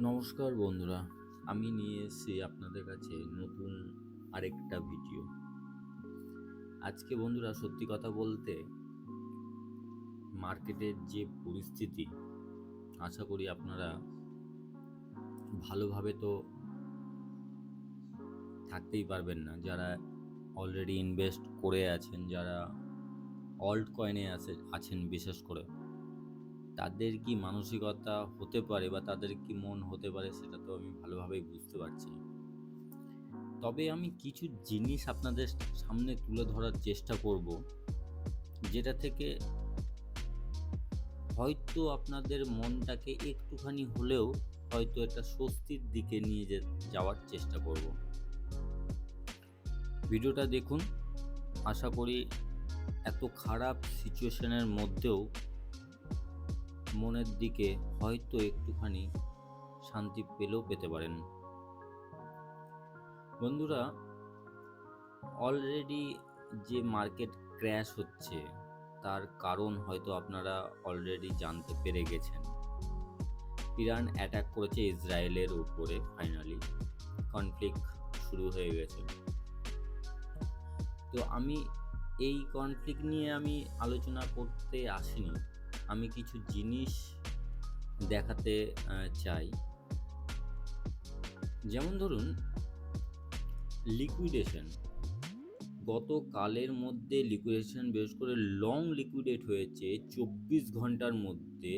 নমস্কার বন্ধুরা, আমি নিয়ে এসেছি আপনাদের কাছে নতুন আরেকটা ভিডিও। আজকে বন্ধুরা সত্যি কথা বলতে মার্কেটের যে পরিস্থিতি, আশা করি আপনারা ভালোভাবে তো থাকতেই পারবেন না। যারা অলরেডি ইনভেস্ট করে আছেন, যারা অল্ট কয়েনে আছেন বিশেষ করে, তাদের কি মানসিকতা হতে পারে বা তাদের কি মন হতে পারে সেটা তো আমি ভালোভাবেই বুঝতে পারছি। তবে আমি কিছু জিনিস আপনাদের সামনে তুলে ধরার চেষ্টা করব, যেটা থেকে হয়তো আপনাদের মনটাকে একটুখানি হলেও হয়তো একটা স্বস্তির দিকে নিয়ে যাওয়ার চেষ্টা করব। ভিডিওটা দেখুন। আশা করি এত খারাপ সিচুয়েশনের মধ্যেও মনের দিকে হয়তো একটুখানি শান্তি পেতে পারেন। বন্ধুরা, অলরেডি যে মার্কেট ক্র্যাশ হচ্ছে তার কারণ হয়তো আপনারা অলরেডি জানতে পেরে গেছেন। ইরান অ্যাটাক করেছে ইসরায়েলের উপরে, ফাইনালি কনফ্লিক্ট শুরু হয়ে গেছে। তো আমি এই কনফ্লিক্ট নিয়ে আমি আলোচনা করতে আসিনি, আমি কিছু জিনিস দেখাতে চাই। যেমন ধরুন, লিকুইডেশন গতকালের মধ্যে লিকুইডেশন বিশেষ করে লং লিকুইডেট হয়েছে 24 ঘন্টার মধ্যে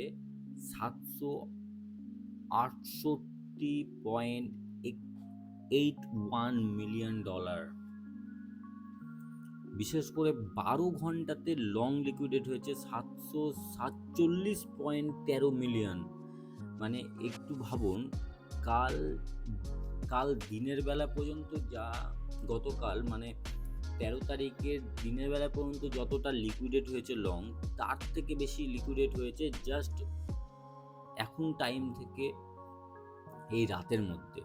768.81 মিলিয়ন ডলার। বিশেষ করে 12 ঘন্টাতে লং লিকুইডেট হয়েছে 747.13 মিলিয়ন। মানে একটু ভাবুন, কাল কাল দিনের বেলা পর্যন্ত যা গতকাল মানে 13 তারিখের দিনের বেলা পর্যন্ত যতটা লিকুইডেট হয়েছে লং, তার থেকে বেশি লিকুইডেট হয়েছে জাস্ট এখন টাইম থেকে এই রাতের মধ্যে।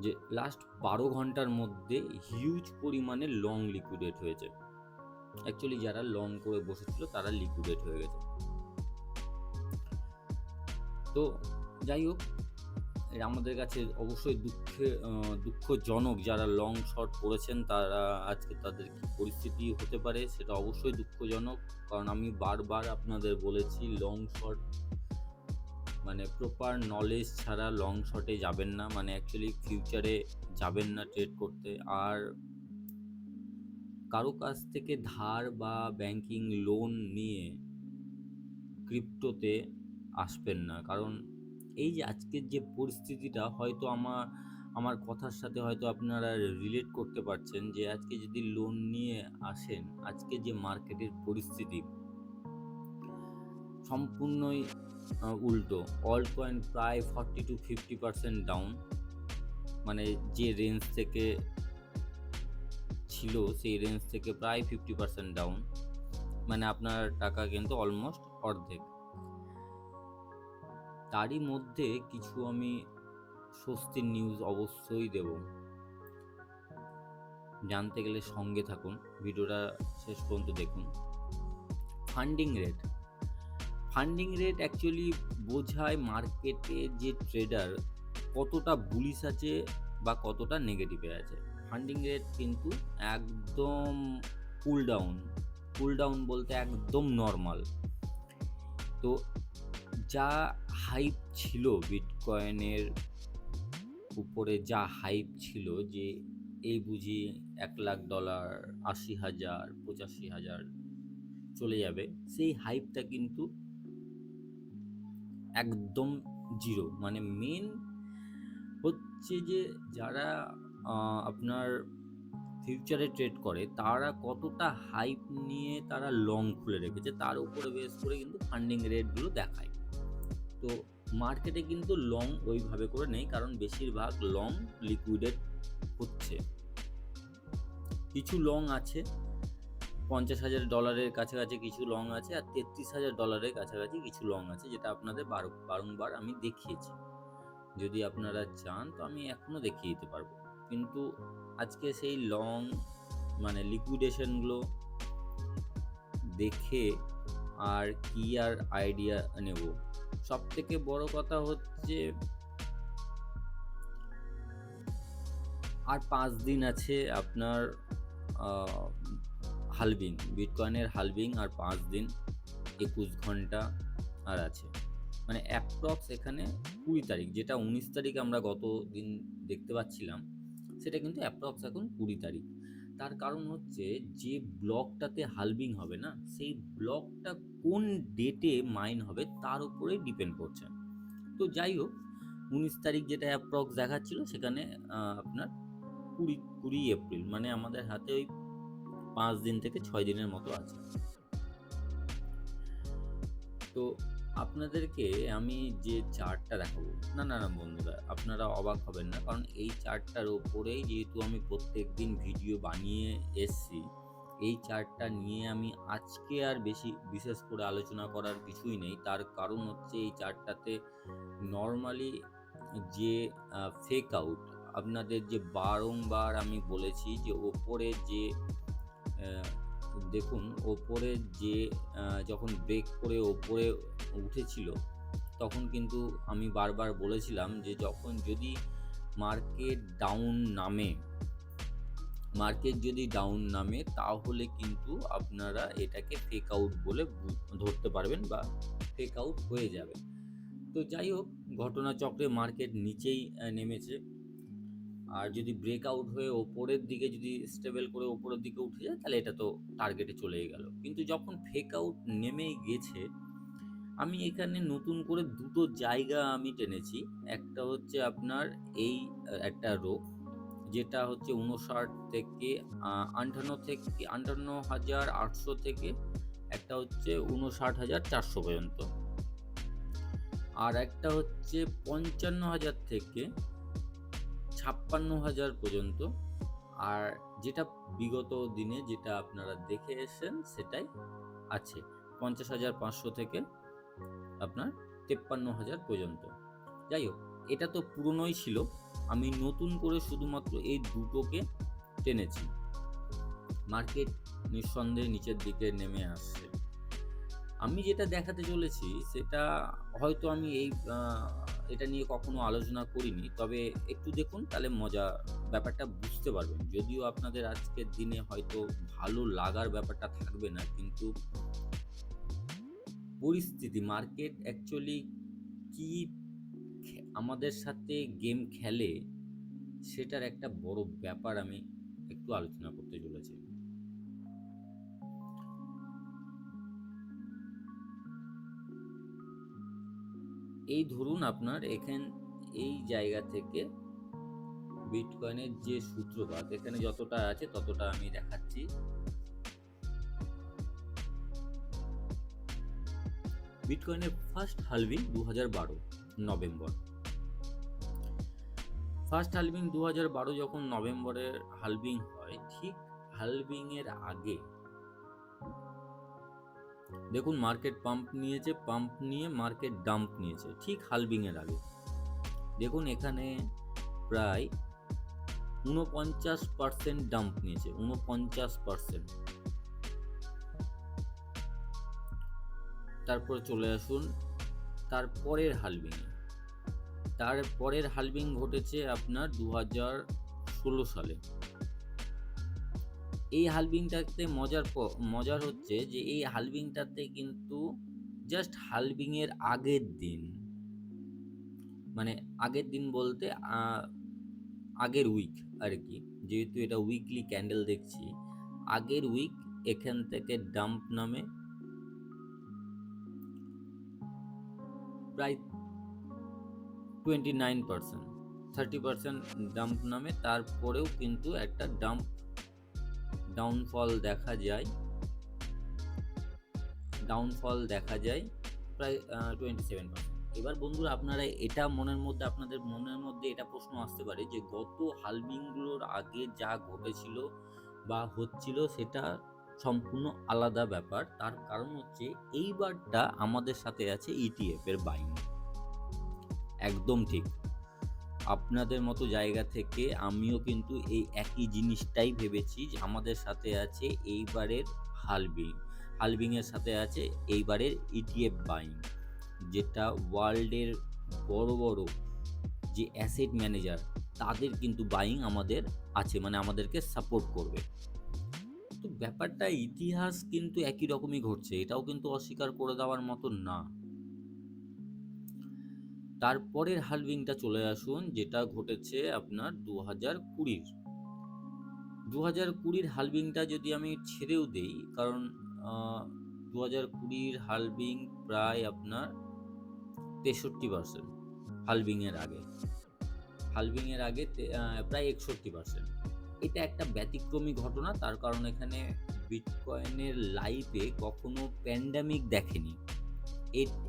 যে লাস্ট 12 ঘন্টার মধ্যে হিউজ পরিমাণে লং লিকুইডেট হয়েছে। অ্যাকচুয়ালি যারা লং করে বসেছিল তারা লিকুইডেট হয়ে গেছে। তো যাই হোক, আমাদের কাছে অবশ্যই দুঃখজনক। যারা লং শর্ট করেছেন তারা আজকে তাদের কি পরিস্থিতি হতে পারে সেটা অবশ্যই দুঃখজনক। কারণ আমি বারবার আপনাদের বলেছি, লং শর্ট মানে প্রপার নলেজ ছাড়া লং শর্টে যাবেন না, মানে অ্যাকচুয়ালি ফিউচারে যাবেন না ট্রেড করতে। আর কারো কাছ থেকে ধার বা ব্যাংকিং লোন নিয়ে ক্রিপ্টোতে আসবেন না। কারণ এই যে আজকের যে পরিস্থিতিটা, হয়তো আমার কথার সাথে হয়তো আপনারা রিলেট করতে পারছেন যে আজকে যদি লোন নিয়ে আসেন, আজকে যে মার্কেটের পরিস্থিতি সম্পূর্ণই উল্টো। অল্ট কয়েন প্রায় 40-50% ডাউন, মানে যে রেঞ্জ থেকে ছিল সেই রেঞ্জ থেকে প্রায় 50% ডাউন। মানে আপনার টাকা কিন্তু অলমোস্ট অর্ধেক। তারই মধ্যে কিছু আমি স্বস্তির নিউজ অবশ্যই দেব। জানতে গেলে সঙ্গে থাকুন, ভিডিওটা শেষ পর্যন্ত দেখুন। ফান্ডিং রেট অ্যাকচুয়ালি বোঝায় মার্কেটে যে ট্রেডার কতটা বুলিশ আছে বা কতটা নেগেটিভে আছে। ফান্ডিং রেট কিন্তু একদম কুল ডাউন বলতে একদম নর্মাল। তো যা হাইপ ছিল বিটকয়েনের উপরে, যা হাইপ ছিল যে এই বুঝি $1,00,000, 80,000, 85,000 চলে যাবে, সেই হাইপটা কিন্তু একদম জিরো। মানে মেন হচ্ছে যে যারা আপনার ফিউচারে ট্রেড করে তারা কতটা হাইপ নিয়ে তারা লং খুলে রেখেছে তার উপরে বেস করে কিন্তু ফান্ডিং রেটগুলো দেখায়। তো মার্কেটে কিন্তু লং ওইভাবে করে নেই, কারণ বেশিরভাগ লং লিকুইডেট হচ্ছে। কিছু লং আছে $50,000 কাছাকাছি, কিছু লং আছে আর $33,000 কাছাকাছি কিছু লং আছে, যেটা আপনাদের বারংবার আমি দেখিয়েছি। যদি আপনারা চান তো আমি এখনও দেখিয়ে দিতে পারবো। কিন্তু আজকে সেই লং মানে লিকুইডেশনগুলো দেখে আর কি আর আইডিয়া নেব। সব থেকে বড় কথা হচ্ছে আর 5 দিন আছে আপনার হালভিং, বিটকয়েনের হালভিং আর 5 দিন 21 ঘন্টা আর আছে। মানে অ্যাপ্রক্স এখানে 20 তারিখ, যেটা 19 তারিখ আমরা গত দিন দেখতে পাচ্ছিলাম, সেটা কিন্তু অ্যাপ্রক্স এখন 20 তারিখ। তার কারণ হচ্ছে যে ব্লকটাতে হালভিং হবে না, সেই ব্লকটা কোন ডেটে মাইন হবে তার উপরে ডিপেন্ড করছে। তো যাই হোক, 19 তারিখ যেটা অ্যাপ্রক্স দেখাচ্ছিল সেখানে আপনার 20 এপ্রিল, মানে আমাদের হাতে ওই 5 দিন থেকে 6 দিনের মতো আছে। তো আপনাদেরকে আমি যে চার্টটা দেখাবো, না না না বন্ধুরা, আপনারা অবাক হবেন না, কারণ এই চার্টটার ওপরেই যেহেতু আমি প্রত্যেক দিন ভিডিও বানিয়ে এসছি, এই চার্টটা নিয়ে আমি আজকে আর বেশি বিশেষ করে আলোচনা করার কিছুই নেই। তার কারণ হচ্ছে এই চার্টটাতে নর্মালি যে ফেক আউট, আপনাদের যে বারংবার আমি বলেছি যে ওপরে যে দেখুন ওপরে যে যখন ব্রেক করে ওপরে উঠেছিল, তখন কিন্তু আমি বারবার বলেছিলাম যে যখন যদি মার্কেট ডাউন নামে, তাহলে কিন্তু আপনারা এটাকে ফেক আউট বলে ধরতে পারবেন বা ফেক আউট হয়ে যাবে। তো যাই হোক, ঘটনাচক্রে মার্কেট নিচেই নেমেছে, আর যদি ব্রেকআউট হয়ে ওপরের দিকে যদি স্টেবল করে ওপরের দিকে উঠে যায়, তাহলে এটা তো টার্গেটে চলেই গেল। কিন্তু যখন ফেক আউট নেমেই গেছে, আমি এখানে নতুন করে দুটো জায়গা আমি টেনেছি। একটা হচ্ছে আপনার এই একটা রো, যেটা হচ্ছে 59 থেকে 58,800 থেকে একটা হচ্ছে 59,400 পর্যন্ত, আর একটা হচ্ছে 55,000 থেকে 56,000 পর্যন্ত, আর যেটা বিগত দিনে যেটা আপনারা দেখে এসেছেন সেটাই আছে 50,500 থেকে আপনার 53,000 পর্যন্ত। যাই হোক, এটা তো পুরনোই ছিল, আমি নতুন করে শুধুমাত্র এই দুটোকে টেনেছি। মার্কেট নিঃসন্দেহে নিচের দিকে নেমে আসছে। আমি যেটা দেখাতে চলেছি সেটা হয়তো আমি এটা নিয়ে কখনো আলোচনা করিনি, তবে একটু দেখুন, তাহলে ব্যাপারটা বুঝতে পারবেন। যদিও আপনাদের আজকের দিনে হয়তো ভালো লাগার ব্যাপারটা থাকবে না, কিন্তু পরিস্থিতি, মার্কেট অ্যাকচুয়ালি কি আমাদের সাথে গেম খেলে, সেটার একটা বড় ব্যাপার আমি একটু আলোচনা করতে চলেছি। এই ধরুন আপনার এই জায়গা থেকে বিটকয়েনের যে সূত্রপাত, এখানে যতটা আছে ততটা আমি দেখাচ্ছি। বিটকয়েনের first halving 2012 November. First halving 2012 যখন নভেম্বরের হালভিং হয়, ঠিক হালভিং এর আগে দেখুন মার্কেট পাম্প নিয়েছে, পাম্প নিয়ে মার্কেট ডাম্প নিয়েছে ঠিক হালভিং এর আগে। দেখুন এখানে প্রায় 49% ডাম্প নিয়েছে, 49%। তারপর চলে আসুন তারপরের হালভিংয়ে। তারপরের হালভিং ঘটেছে আপনার 2016 সালে। এই হালভিংটাতে মজার হচ্ছে যে এই হালভিংটাতে কিন্তু জাস্ট হালভিংয়ের আগের দিন, মানে আগের দিন বলতে আগের উইক আর কি, যেহেতু এটা উইকলি ক্যান্ডেল দেখছি, আগের উইক এখান থেকে ডাম্প নামে প্রায় 29%, 30% ডাম্প নামে। তারপরেও কিন্তু একটা ডাউনফল দেখা যায় প্রায় 27%। এবার বন্ধুরা, আপনাদের মনের মধ্যে এটা প্রশ্ন আসতে পারে যে গত হালভিংগুলোর আগে যা ঘটেছিল বা হচ্ছিল সেটা সম্পূর্ণ আলাদা ব্যাপার। তার কারণ হচ্ছে এইবারটা আমাদের সাথে আছে ETF এর বাইং। একদম ঠিক, আপনাদের মতো জায়গা থেকে আমিও কিন্তু এই একই জিনিসটাই ভেবেছি, যে আমাদের সাথে আছে এইবারের হালভিংয়ের সাথে আছে এইবারের ETF বাইং, যেটা ওয়ার্ল্ডের বড় বড় যে অ্যাসেট ম্যানেজার তাদের কিন্তু বাইং আমাদের আছে, মানে আমাদেরকে সাপোর্ট করবে। তো ব্যাপারটা ইতিহাস কিন্তু একই রকমই ঘটছে, এটাও কিন্তু অস্বীকার করে দেওয়ার মতন না। তারপরের হালভিংটা চলে আসুন, যেটা ঘটেছে আপনার 2020। 2020 হালভিংটা যদি আমি ছেড়েও দেই, কারণ 2020 হালভিং প্রায় আপনার 63%। হালভিংয়ের আগে প্রায় 61%। এটা একটা ব্যতিক্রমী ঘটনা, তার কারণ এখানে বিটকয়েনের লাইফে কখনো প্যান্ডামিক দেখেনি।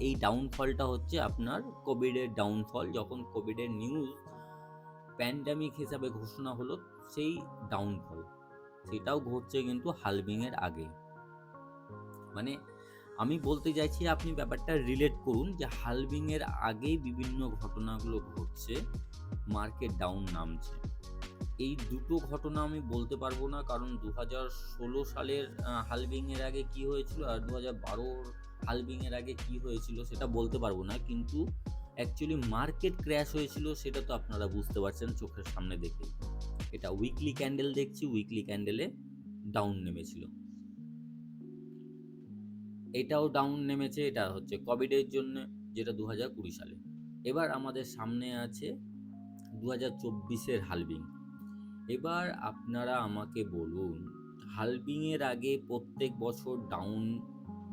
এই ডাউনফলটা হচ্ছে আপনার কোভিডের ডাউনফল। যখন কোভিডের নিউজ প্যান্ডামিক হিসাবে ঘোষণা হলো, সেই ডাউনফল সেটাও ঘটছে কিন্তু হালভিংয়ের আগে। মানে আমি বলতে চাইছি, আপনি ব্যাপারটা রিলেট করুন যে হালভিংয়ের আগেই বিভিন্ন ঘটনাগুলো ঘটছে, মার্কেট ডাউন নামছে। এই দুটো ঘটনা আমি বলতে পারবো না, কারণ 2016 সালের হালভিংয়ের আগে কি হয়েছিল আর 2012 হালভিংয়ের আগে কি হয়েছিল সেটা বলতে পারবো না, কিন্তু অ্যাকচুয়ালি মার্কেট ক্র্যাশ হয়েছিল সেটা তো আপনারা বুঝতে পারছেন চোখের সামনে দেখে। এটা উইকলি ক্যান্ডেল দেখছি, উইকলি ক্যান্ডেলে ডাউন নেমেছিল, এটাও ডাউন নেমেছে। এটা হচ্ছে কোভিডের জন্য, যেটা 2020 সালে। এবার আমাদের সামনে আছে 2024-এর হালভিং। এবার আপনারা আমাকে বলুন, হালভিংয়ের আগে প্রত্যেক বছর ডাউন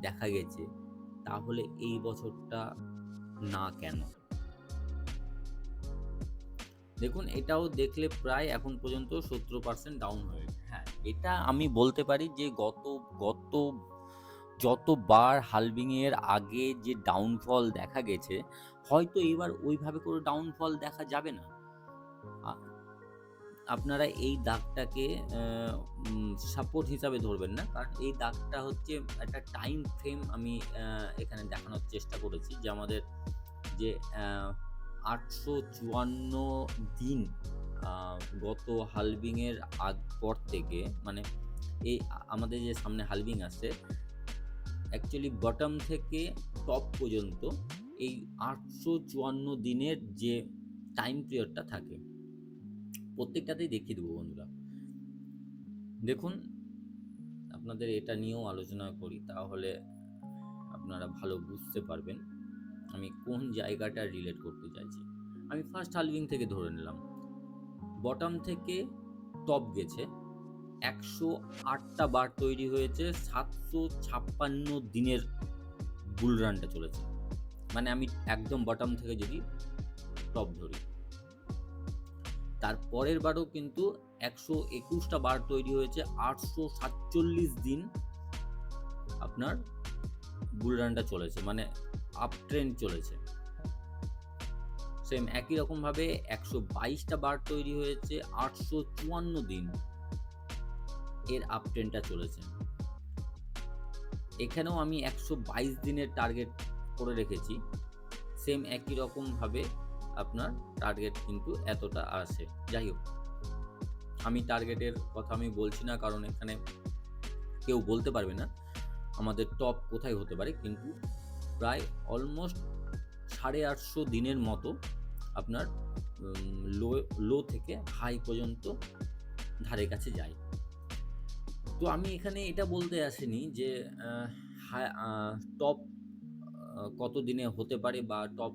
দেখা গেছে, তাহলে এই বছরটা না কেন? দেখুন, এটাও দেখলে প্রায় এখন পর্যন্ত 70% ডাউন হয়েছে। হ্যাঁ, এটা আমি বলতে পারি যে গত যতবার হালভিংয়ের আগে যে ডাউনফল দেখা গেছে, হয়তো এবার ওইভাবে করে ডাউনফল দেখা যাবে না। আপনারা এই দাগটাকে সাপোর্ট হিসাবে ধরবেন না, কারণ এই দাগটা হচ্ছে একটা টাইম ফ্রেম। আমি এখানে দেখানোর চেষ্টা করেছি যে আমাদের যে 854 দিন গত হালভিংয়ের পর থেকে, মানে এই আমাদের যে সামনে হালভিং আসছে, অ্যাকচুয়ালি বটম থেকে টপ পর্যন্ত এই 854 দিনের যে টাইম পিরিয়ডটা থাকে, প্রত্যেকটাতেই দেখিয়ে দেবো বন্ধুরা। দেখুন, আপনাদের এটা নিয়েও আলোচনা করি, তাহলে আপনারা ভালো বুঝতে পারবেন আমি কোন জায়গাটা রিলেট করতে চাইছি। আমি ফার্স্ট হালভিং থেকে ধরে নিলাম, বটম থেকে টপ গেছে, 108টা বার তৈরি হয়েছে, 756 দিনের বুল রানটা চলেছে। মানে আমি একদম বটম থেকে যদি টপ ধরি, তারপরের বারও কিন্তু 121টা বার তৈরি হয়েছে, 847 দিন আপনার বুল রানটা চলেছে, মানে আপ ট্রেন্ড চলেছে। সেম একই রকম ভাবে 122টা বার তৈরি হয়েছে, 854 দিন এর আপ ট্রেন্ডটা চলেছে। এখানেও আমি 122 দিনের টার্গেট করে রেখেছি, সেম একই রকম ভাবে আপনার টার্গেট কিন্তু এতটা আসে। যাই হোক, আমি টার্গেটের কথা আমি বলছি না, কারণ এখানে কেউ বলতে পারবে না আমাদের টপ কোথায় হতে পারে, কিন্তু প্রায় অলমোস্ট 850 দিনের মতো আপনার লো থেকে হাই পর্যন্ত ধারে কাছে যায়। তো আমি এখানে এটা বলতে আসিনি যে টপ কত দিনে হতে পারে বা টপ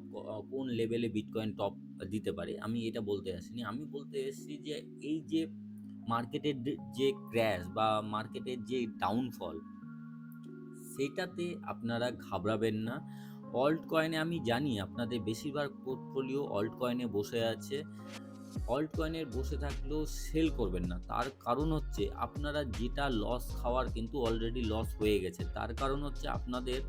কোন লেভেলে বিটকয়েন টপ দিতে পারে, আমি এটা বলতে আসিনি। আমি বলতে এসেছি যে এই যে মার্কেটের যে ক্র্যাশ বা মার্কেটের যে ডাউনফল, সেটাতে আপনারা ঘাবড়াবেন না। অল্ট কয়েনে আমি জানি আপনাদের বেশিরভাগ পোর্টফোলিও অল্ট কয়েনে বসে আছে, অল্ট কয়েনের বসে থাকলেও সেল করবেন না। তার কারণ হচ্ছে আপনারা যেটা লস খাওয়ার কিন্তু অলরেডি লস হয়ে গেছে। তার কারণ হচ্ছে আপনাদের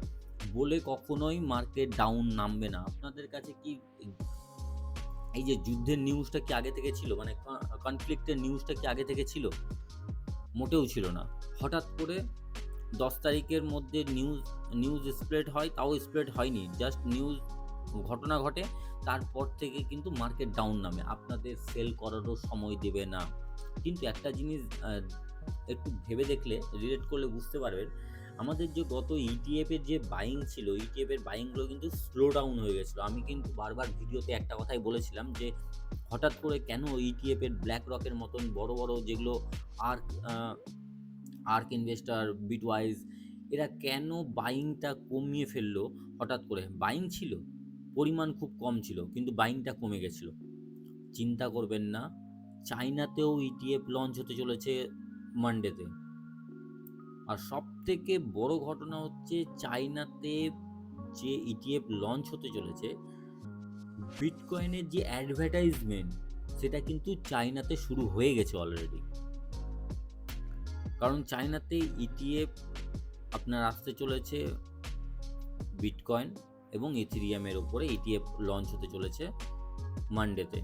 বলে কখনোই মার্কেট ডাউন নামবে না। আপনাদের কাছে কি এই যে যুদ্ধের নিউজটা কি আগে থেকে ছিল, মানে কনফ্লিক্টের নিউজটা কি আগে থেকে ছিল? মোটেও ছিল না। হঠাৎ করে 10 তারিখের মধ্যে নিউজ স্প্রেড হয়, তাও স্প্রেড হয়নি, জাস্ট নিউজ ঘটনা ঘটে, তারপর থেকে কিন্তু মার্কেট ডাউন নামে। আপনাদের সেল করারও সময় দেবে না। কিন্তু একটা জিনিস একটু ভেবে দেখলে, রিলেট করলে বুঝতে পারবেন, আমাদের যে গত ইটিএফের যে বাইং ছিল, ইটিএফের বাইংগুলো কিন্তু স্লো ডাউন হয়ে গেছিলো। আমি কিন্তু বারবার ভিডিওতে একটা কথাই বলেছিলাম যে হঠাৎ করে কেন ইটিএফ এর ব্ল্যাক রকের মতন বড় বড় যেগুলো আর্ক আর্ক ইনভেস্টর, বিটওয়াইজ, এরা কেন বাইংটা কমিয়ে ফেললো হঠাৎ করে? বাইং ছিল, পরিমাণ খুব কম ছিল, কিন্তু বাইংটা কমে গেছিল। চিন্তা করবেন না, চাইনাতেও ইটিএফ লঞ্চ হতে চলেছে মানডেতে। আর সব থেকে বড় ঘটনা হচ্ছে, চাইনাতে যে ইটিএফ লঞ্চ হতে চলেছে, বিটকয়েনের যে অ্যাডভার্টাইজমেন্ট, সেটা কিন্তু চাইনাতে শুরু হয়ে গেছে অলরেডি। কারণ চাইনাতে ইটিএফ আপনার আসতে চলেছে বিটকয়েন এবং ইথেরিয়ামের ওপরে ইটিএফ লঞ্চ হতে চলেছে মানডেতে,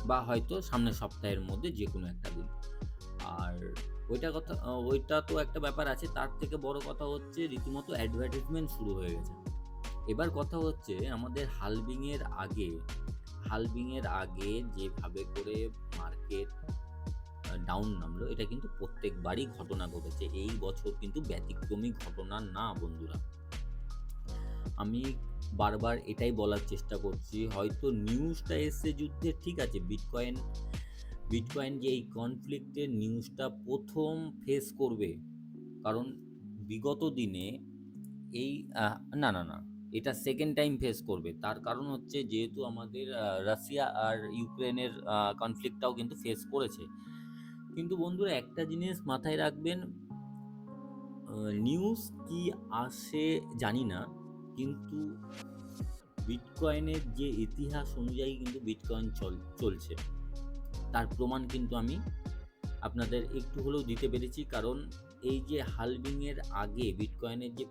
বা হয়তো সামনের সপ্তাহের মধ্যে যে কোনো একটা দিন। আর ওইটা তো একটা ব্যাপার আছে, তার থেকে বড় কথা হচ্ছে রীতিমতো অ্যাডভার্টাইজমেন্ট শুরু হয়ে গেছে। এবার কথা হচ্ছে, আমাদের হালবিংয়ের আগে যেভাবে করে মার্কেট ডাউন নামলো, এটা কিন্তু প্রত্যেকবারই ঘটনা ঘটেছে। এই বছর কিন্তু ব্যতিক্রমী ঘটনা না বন্ধুরা। আমি বারবার এটাই বলার চেষ্টা করছি, হয়তো নিউজটা এসছে যুদ্ধের, ঠিক আছে, বিটকয়েন যে এই কনফ্লিক্টের নিউজটা প্রথম ফেস করবে, কারণ বিগত দিনে এই না না না এটা সেকেন্ড টাইম ফেস করবে। তার কারণ হচ্ছে, যেহেতু আমাদের রাশিয়া আর ইউক্রেনের কনফ্লিক্টটাও কিন্তু ফেস করেছে। কিন্তু বন্ধুরা, একটা জিনিস মাথায় রাখবেন, নিউজ কি আসে জানি না, কিন্তু বিটকয়েনের যে ইতিহাস অনুযায়ী কিন্তু বিটকয়েন চলছে, তার প্রমাণ কিন্তু আমি আপনাদের একটু হলেও দিতে পেরেছি। কারণ এই যে হালভিংয়ের আগে বিটকয়েনের যে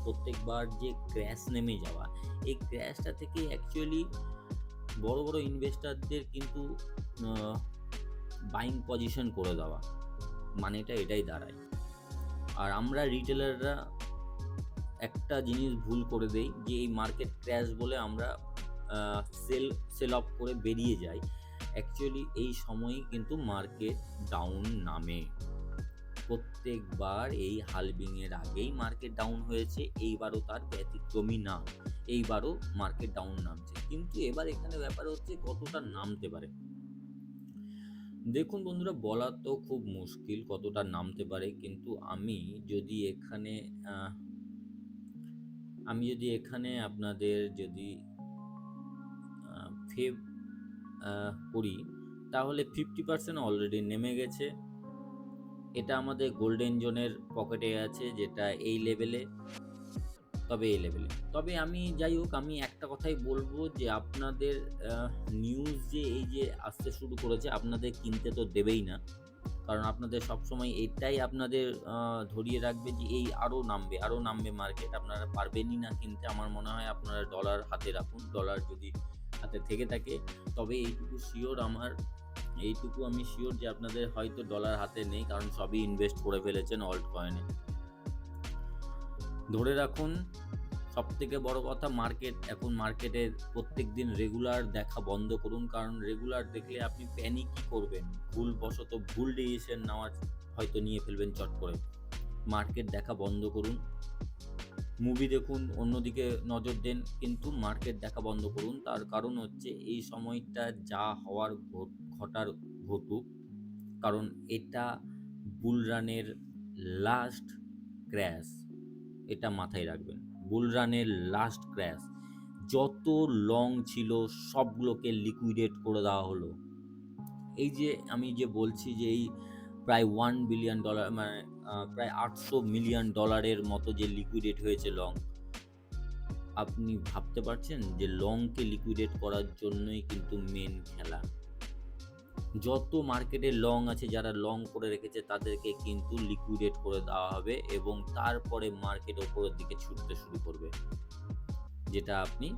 প্রত্যেকবার যে ক্র্যাশ নেমে যাওয়া, এই ক্র্যাশটা থেকে অ্যাকচুয়ালি বড় বড় ইনভেস্টরদের কিন্তু বাইং পজিশন করে দেওয়া, মানেটা এটাই দাঁড়ায়। আর আমরা রিটেলাররা একটা জিনিস ভুল করে দেই, যে এই মার্কেট ক্র্যাশ বলে আমরা সেল অফ করে বেরিয়ে যাই। অ্যাকচুয়ালি এই সময়ই কিন্তু মার্কেট ডাউন নামে। প্রত্যেকবার এই হালভিংয়ের আগেই মার্কেট ডাউন হয়েছে, এইবারও তার ব্যতিক্রমী না, এইবারও মার্কেট ডাউন নামছে। কিন্তু এবার এখানে ব্যাপার হচ্ছে কতটা নামতে পারে। দেখুন বন্ধুরা, বলা তো খুব মুশকিল কতটা নামতে পারে, কিন্তু আমি যদি এখানে আপনাদের যদি ফেভ করি, তাহলে 50% অলরেডি নেমে গেছে। এটা আমাদের গোল্ডেন জোনের পকেটে আছে, যেটা এই লেভেলে। তবে আমি যাই হোক, আমি একটা কথাই বলবো, যে আপনাদের নিউজ যে এই যে আসতে শুরু করেছে, আপনাদের কিনতে তো দেবেই না। কারণ আপনাদের সবসময় এটাই আপনাদের ধরিয়ে রাখবে যে এই আরও নামবে মার্কেট, আপনারা পারবেনই না কিনতে। আমার মনে হয় আপনারা ডলার হাতে রাখুন। ডলার যদি হাতে থেকে থাকে, তবে এইটুকু আমি শিওর যে আপনাদের হয়তো ডলার হাতে নেই, কারণ সবই ইনভেস্ট করে ফেলেছেন অল্ট কয়েনে। ধরে রাখুন, সব থেকে বড় কথা, মার্কেটে প্রত্যেক দিন রেগুলার দেখা বন্ধ করুন। কারণ রেগুলার দেখলে আপনি প্যানিকই করবেন, ভুল ডিসিশন হয়তো নিয়ে ফেলবেন চট করে। মার্কেট দেখা বন্ধ করুন, মুভি দেখুন, অন্যদিকে নজর দেন, কিন্তু মার্কেট দেখা বন্ধ করুন। তার কারণ হচ্ছে, এই সময়টা যা হওয়ার ঘটুক, কারণ এটা বুলরানের লাস্ট ক্র্যাশ, এটা মাথায় রাখবেন। বুলরানের লাস্ট ক্র্যাশ, যত লং ছিল সবগুলোকে লিকুইডেট করে দেওয়া হলো। এই যে আমি যে বলছি যে এই প্রায় $1 বিলিয়ন, মানে প্রায় $800 মিলিয়ন মতো যে লিকুইডেট হয়েছে লং, আপনি ভাবতে পারছেন যে লংকে লিকুইডেট করার জন্যই কিন্তু মেন খেলা। যত মার্কেটে লং আছে, যারা লং করে রেখেছে, তাদেরকে কিন্তু লিকুইডেট করে দেওয়া হবে, এবং তারপরে মার্কেট ওপরের দিকে ছুটতে শুরু করবে, যেটা আপনি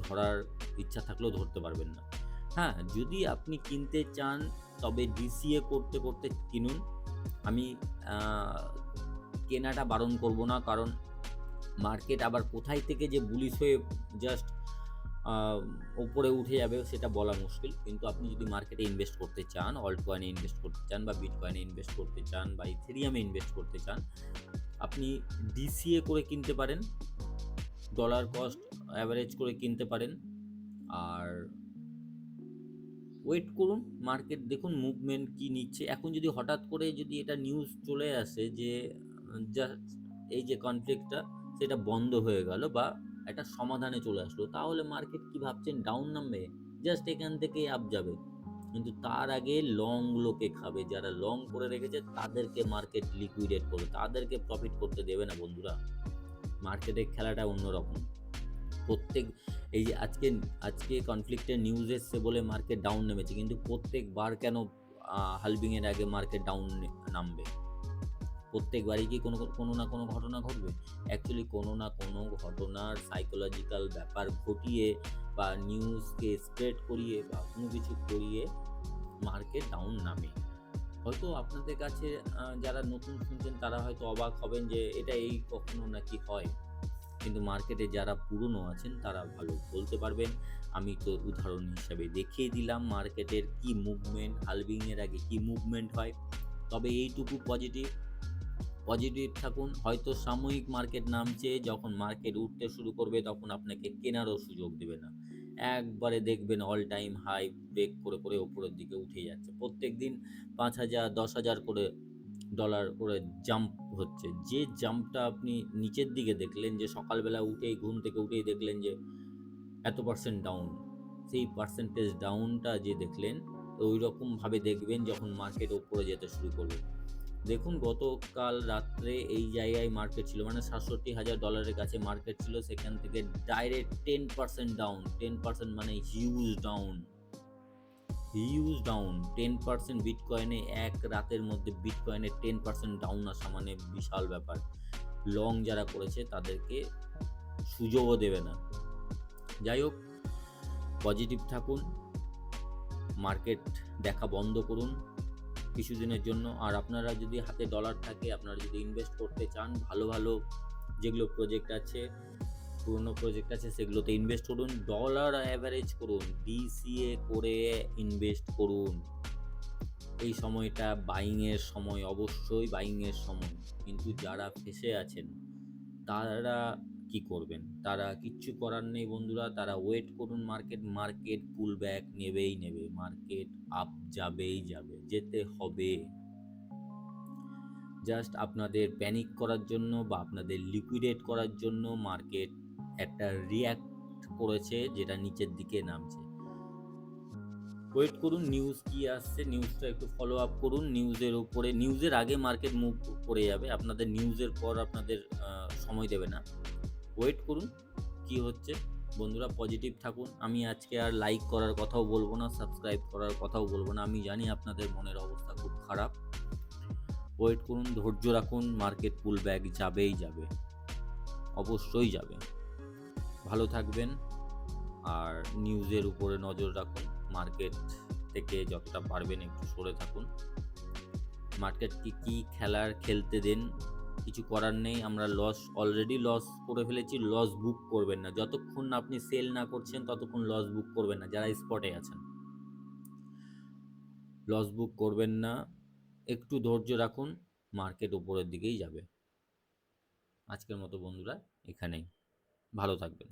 ধরার ইচ্ছা থাকলেও ধরতে পারবেন না। হ্যাঁ, যদি আপনি কিনতে চান, তবে ডিসিএ করতে করতে কিনুন। আমি কেনাটা বারণ করব না, কারণ মার্কেট আবার কোথায় থেকে যে বুলিশ হয়ে জাস্ট ওপরে উঠে যাবে সেটা বলা মুশকিল। কিন্তু আপনি যদি মার্কেটে ইনভেস্ট করতে চান, অল্ট কয়েনে ইনভেস্ট করতে চান, বা বিটকয়েনে ইনভেস্ট করতে চান, বা ইথেরিয়ামে ইনভেস্ট করতে চান, আপনি ডিসিএ করে কিনতে পারেন, ডলার কস্ট অ্যাভারেজ করে কিনতে পারেন। আর ওয়েট করুন, মার্কেট দেখুন মুভমেন্ট কি নিচ্ছে। এখন যদি হঠাৎ করে যদি এটা নিউজ চলে আসে যে যা এই যে কনফ্লিক্টটা সেটা বন্ধ হয়ে গেল বা একটা সমাধানে চলে আসলো, তাহলে মার্কেট কি ভাবছেন ডাউন নামবে? জাস্ট এখান থেকেই আপ যাবে। কিন্তু তার আগে লং গুলোকে খাবে, যারা লং করে রেখেছে তাদেরকে মার্কেট লিকুইডেট করবে, তাদেরকে প্রফিট করতে দেবে না বন্ধুরা। মার্কেটের খেলাটা অন্যরকম। প্রত্যেক এই যে আজকে আজকে কনফ্লিক্টের নিউজ এসছে বলে মার্কেট ডাউন নেমেছে, কিন্তু প্রত্যেকবার কেন হালভিংয়ের আগে মার্কেট ডাউন নামবে? প্রত্যেকবারই কি কোনো কোনো না কোনো ঘটনা ঘটবে? অ্যাকচুয়ালি কোনো না কোনো ঘটনার সাইকোলজিক্যাল ব্যাপার ঘটিয়ে বা নিউজকে স্প্রেড করিয়ে বা কোনো কিছু করিয়ে মার্কেট ডাউন নামে। হয়তো আপনাদের কাছে যারা নতুন শুনছেন তারা হয়তো অবাক হবেন যে এটা এই কখনো নাকি হয়, কিন্তু মার্কেটে যারা পুরনো আছেন তারা ভালো বলতে পারবেন। আমি তো উদাহরণ হিসাবে দেখিয়ে দিলাম মার্কেটের কি মুভমেন্ট, হালভিংয়ের আগে কি মুভমেন্ট হয়। তবে এইটুকু পজিটিভ, পজিটিভ থাকুন। হয়তো সাময়িক মার্কেট নামছে, যখন মার্কেট উঠতে শুরু করবে তখন আপনাকে কেনারও সুযোগ দেবে না। একবারে দেখবেন অল টাইম হাই ব্রেক করে করে ওপরের দিকে উঠে যাচ্ছে। প্রত্যেক দিন 5,000 10,000 করে ডলার করে জাম্প হচ্ছে। যে জাম্পটা আপনি নিচের দিকে দেখলেন, যে সকালবেলা উঠেই ঘুম থেকে উঠেই দেখলেন যে এত পার্সেন্ট ডাউন, সেই পার্সেন্টেজ ডাউনটা যে দেখলেন ওই রকমভাবে দেখবেন যখন মার্কেট ওপরে যেতে শুরু করবে। দেখুন গতকাল রাত্রে এই জায়গায় মার্কেট ছিল, মানে $67,000 কাছে মার্কেট ছিল, সেখান থেকে ডাইরেক্ট 10% ডাউন। 10% মানে হিউজ ডাউন, হিউজ ডাউন। 10% বিটকয়েনে এক রাতের মধ্যে বিটকয়েনের 10% ডাউন আসা মানে বিশাল ব্যাপার। লং যারা করেছে তাদেরকে সুযোগও দেবে না। যাই হোক, পজিটিভ থাকুন, মার্কেট দেখা বন্ধ করুন কিছুদিনের জন্য। আর আপনারা যদি হাতে ডলার থাকে, আপনারা যদি ইনভেস্ট করতে চান, ভালো ভালো যেগুলো প্রজেক্ট আছে, পুরনো প্রজেক্ট আছে, সেগুলোতে ইনভেস্ট করুন। ডলার অ্যাভারেজ করুন, ডিসিএ করে ইনভেস্ট করুন। এই সময়টা বাইংয়ের সময়, অবশ্যই বাইংয়ের সময়। কিন্তু যারা ফেসে আছেন তারা কি করবেন? তারা কিচ্ছু করার নেই বন্ধুরা, তারা ওয়েট করুন। মার্কেট পুল ব্যাক নেবেই নেবে, মার্কেট আপ যাবেই যাবে, যেতে হবে। জাস্ট আপনাদের প্যানিক করার জন্য বা আপনাদের লিকুইডেট করার জন্য মার্কেট একটা রিয়্যাক্ট করেছে, যেটা নিচের দিকে নামছে। ওয়েট করুন, নিউজ কি আসছে নিউজটা একটু ফলো আপ করুন। নিউজের উপরে, নিউজের আগে মার্কেট মুভ করে যাবে, আপনাদের নিউজের পর আপনাদের সময় দেবে না। ওয়েট করুন কি হচ্ছে। বন্ধুরা পজিটিভ থাকুন। আমি আজকে আর লাইক করার কথাও বলবো না, সাবস্ক্রাইব করার কথাও বলবো না। আমি জানি আপনাদের মনের অবস্থা খুব খারাপ। ওয়েট করুন, ধৈর্য রাখুন, মার্কেট পুল ব্যাক যাবেই যাবে, অবশ্যই যাবে। ভালো থাকবেন আর নিউজের উপরে নজর রাখুন। মার্কেট থেকে যতটা পারবেন একটু সরে থাকুন। মার্কেটকে কি খেলার খেলতে দেন, কিছু করার নেই। আমরা অলরেডি লস করে ফেলেছি। লস বুক করবেন না, যতক্ষণ না আপনি সেল না করছেন ততক্ষণ লস বুক করবেন না। যারা স্পটে আছেন লস বুক করবেন না, একটু ধৈর্য রাখুন, মার্কেট উপরের দিকেই যাবে। আজকের মতো বন্ধুরা এখানেই, ভালো থাকবেন।